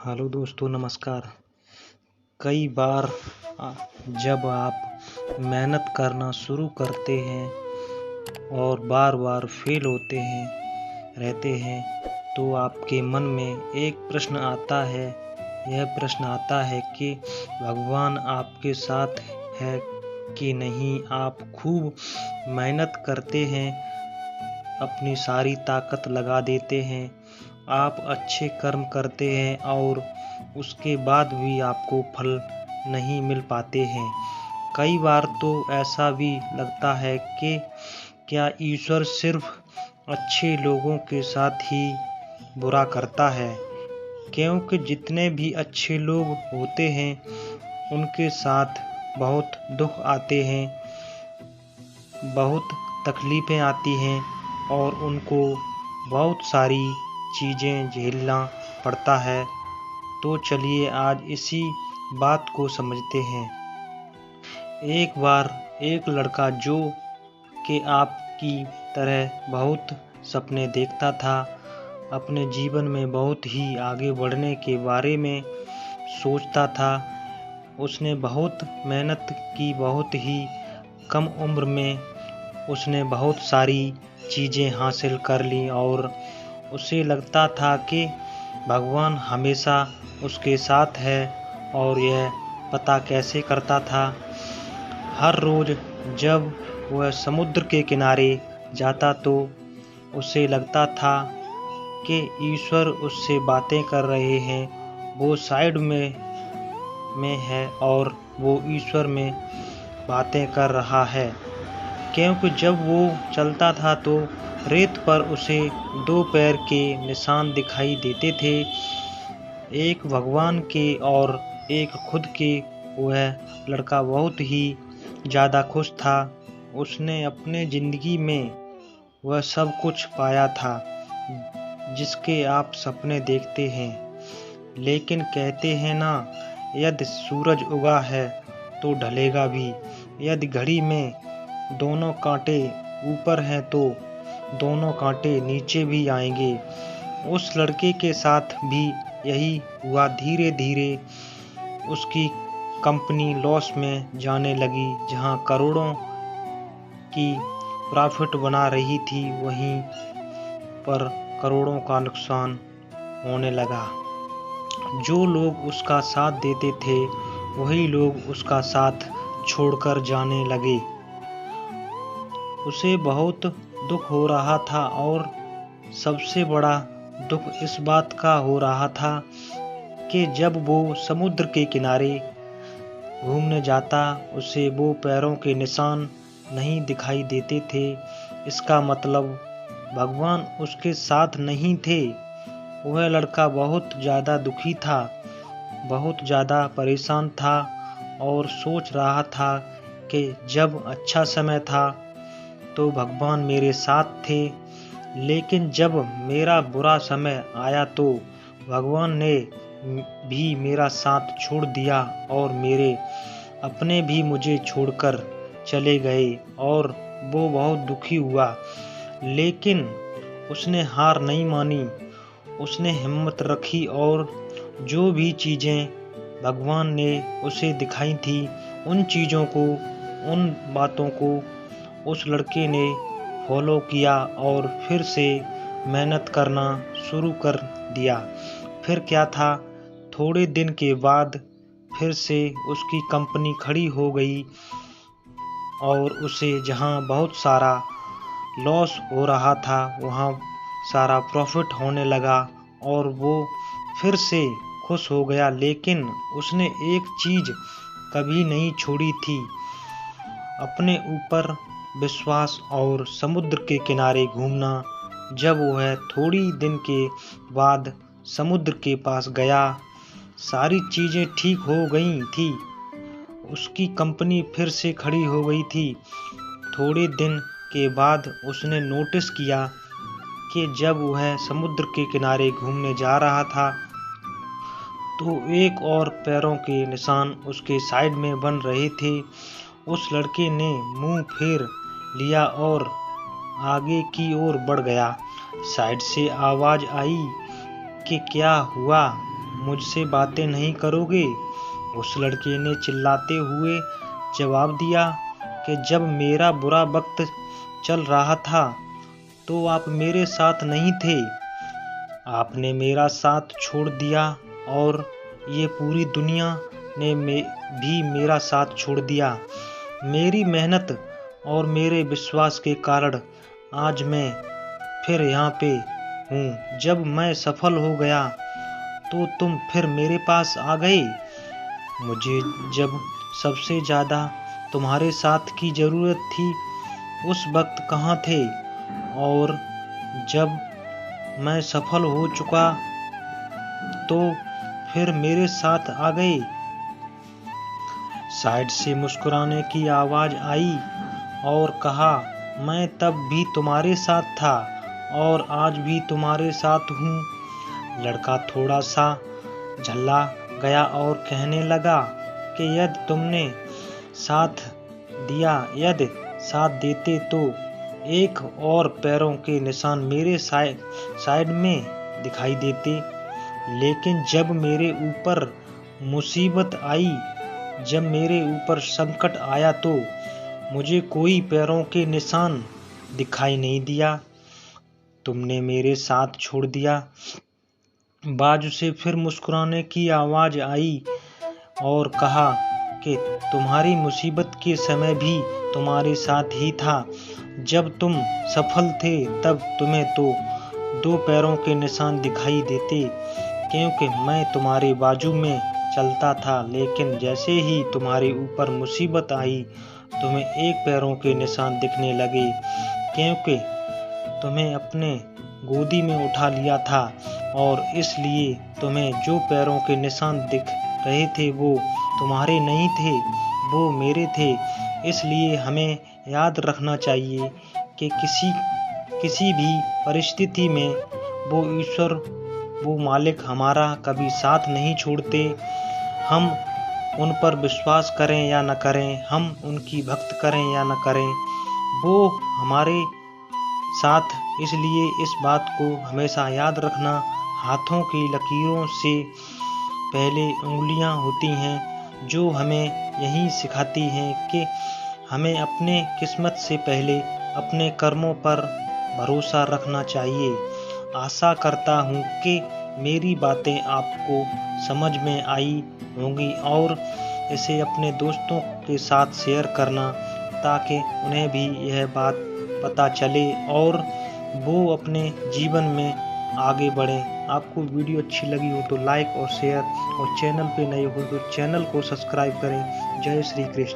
Hello दोस्तों, नमस्कार। कई बार आ, जब आप मेहनत करना शुरू करते हैं और बार बार फेल होते रहते हैं तो आपके मन में एक प्रश्न आता है। यह प्रश्न आता है कि भगवान आपके साथ है कि नहीं। आप खूब मेहनत करते हैं, अपनी सारी ताकत लगा देते हैं, आप अच्छे कर्म करते हैं और उसके बाद भी आपको फल नहीं मिल पाते हैं। कई बार तो ऐसा भी लगता है कि क्या ईश्वर सिर्फ अच्छे लोगों के साथ ही बुरा करता है, क्योंकि जितने भी अच्छे लोग होते हैं उनके साथ बहुत दुख आते हैं, बहुत तकलीफ़ें आती हैं और उनको बहुत सारी चीज़ें झेलना पड़ता है। तो चलिए आज इसी बात को समझते हैं। एक बार एक लड़का जो कि आपकी तरह बहुत सपने देखता था, अपने जीवन में बहुत ही आगे बढ़ने के बारे में सोचता था। उसने बहुत मेहनत की, बहुत ही कम उम्र में उसने बहुत सारी चीज़ें हासिल कर ली और उसे लगता था कि भगवान हमेशा उसके साथ है। और यह पता कैसे करता था? हर रोज़ जब वह समुद्र के किनारे जाता तो उसे लगता था कि ईश्वर उससे बातें कर रहे हैं। वो साइड में है और वो ईश्वर में बातें कर रहा है, क्योंकि जब वो चलता था तो रेत पर उसे 2 पैर के निशान दिखाई देते थे, एक भगवान के और एक खुद के। वह लड़का बहुत ही ज़्यादा खुश था। उसने अपने ज़िंदगी में वह सब कुछ पाया था जिसके आप सपने देखते हैं। लेकिन कहते हैं ना, यदि सूरज उगा है तो ढलेगा भी। यदि घड़ी में दोनों कांटे ऊपर हैं तो दोनों कांटे नीचे भी आएंगे। उस लड़के के साथ भी यही हुआ। धीरे धीरे उसकी कंपनी लॉस में जाने लगी। जहां करोड़ों की प्रॉफिट बना रही थी, वहीं पर करोड़ों का नुकसान होने लगा। जो लोग उसका साथ देते थे वही लोग उसका साथ छोड़कर जाने लगे। उसे बहुत दुख हो रहा था और सबसे बड़ा दुख इस बात का हो रहा था कि जब वो समुद्र के किनारे घूमने जाता उसे वो पैरों के निशान नहीं दिखाई देते थे। इसका मतलब भगवान उसके साथ नहीं थे। वह लड़का बहुत ज़्यादा दुखी था, बहुत ज़्यादा परेशान था और सोच रहा था कि जब अच्छा समय था तो भगवान मेरे साथ थे, लेकिन जब मेरा बुरा समय आया तो भगवान ने भी मेरा साथ छोड़ दिया और मेरे अपने भी मुझे छोड़कर चले गए। और वो बहुत दुखी हुआ, लेकिन उसने हार नहीं मानी। उसने हिम्मत रखी और जो भी चीज़ें भगवान ने उसे दिखाई थी, उन चीज़ों को, उन बातों को उस लड़के ने फॉलो किया और फिर से मेहनत करना शुरू कर दिया। फिर क्या था, थोड़े दिन के बाद फिर से उसकी कंपनी खड़ी हो गई और उसे जहां बहुत सारा लॉस हो रहा था वहां सारा प्रॉफिट होने लगा और वो फिर से खुश हो गया। लेकिन उसने एक चीज़ कभी नहीं छोड़ी थी, अपने ऊपर विश्वास और समुद्र के किनारे घूमना। जब वह थोड़ी दिन के बाद समुद्र के पास गया, सारी चीज़ें ठीक हो गई थी। उसकी कंपनी फिर से खड़ी हो गई थी। थोड़े दिन के बाद उसने नोटिस किया कि जब वह समुद्र के किनारे घूमने जा रहा था तो एक और पैरों के निशान उसके साइड में बन रहे थे। उस लड़के ने मुंह फेर लिया और आगे की ओर बढ़ गया। साइड से आवाज़ आई कि क्या हुआ, मुझसे बातें नहीं करोगे? उस लड़के ने चिल्लाते हुए जवाब दिया कि जब मेरा बुरा वक्त चल रहा था तो आप मेरे साथ नहीं थे। आपने मेरा साथ छोड़ दिया और ये पूरी दुनिया ने भी मेरा साथ छोड़ दिया। मेरी मेहनत और मेरे विश्वास के कारण आज मैं फिर यहाँ पे हूँ। जब मैं सफल हो गया तो तुम फिर मेरे पास आ गए। मुझे जब सबसे ज़्यादा तुम्हारे साथ की ज़रूरत थी उस वक्त कहाँ थे? और जब मैं सफल हो चुका तो फिर मेरे साथ आ गए। साइड से मुस्कुराने की आवाज़ आई और कहा, मैं तब भी तुम्हारे साथ था और आज भी तुम्हारे साथ हूँ। लड़का थोड़ा सा झल्ला गया और कहने लगा कि यदि तुमने यदि साथ देते तो एक और पैरों के निशान मेरे साइड में दिखाई देते। लेकिन जब मेरे ऊपर मुसीबत आई, जब मेरे ऊपर संकट आया तो मुझे कोई पैरों के निशान दिखाई नहीं दिया। तुमने मेरे साथ छोड़ दिया। बाजू से फिर मुस्कुराने की आवाज़ आई और कहा कि तुम्हारी मुसीबत के समय भी तुम्हारे साथ ही था। जब तुम सफल थे तब तुम्हें तो 2 पैरों के निशान दिखाई देते क्योंकि मैं तुम्हारे बाजू में चलता था। लेकिन जैसे ही तुम्हारे ऊपर मुसीबत आई तुम्हें 1 पैरों के निशान दिखने लगे क्योंकि तुम्हें अपने गोदी में उठा लिया था और इसलिए तुम्हें जो पैरों के निशान दिख रहे थे वो तुम्हारे नहीं थे, वो मेरे थे। इसलिए हमें याद रखना चाहिए कि किसी भी परिस्थिति में वो ईश्वर, वो मालिक हमारा कभी साथ नहीं छोड़ते। हम उन पर विश्वास करें या न करें, हम उनकी भक्ति करें या न करें, वो हमारे साथ। इसलिए इस बात को हमेशा याद रखना। हाथों की लकीरों से पहले उंगलियां होती हैं, जो हमें यही सिखाती हैं कि हमें अपने किस्मत से पहले अपने कर्मों पर भरोसा रखना चाहिए। आशा करता हूँ कि मेरी बातें आपको समझ में आई होंगी और इसे अपने दोस्तों के साथ शेयर करना ताकि उन्हें भी यह बात पता चले और वो अपने जीवन में आगे बढ़ें। आपको वीडियो अच्छी लगी हो तो लाइक और शेयर और चैनल पे नए हो तो चैनल को सब्सक्राइब करें। जय श्री कृष्ण।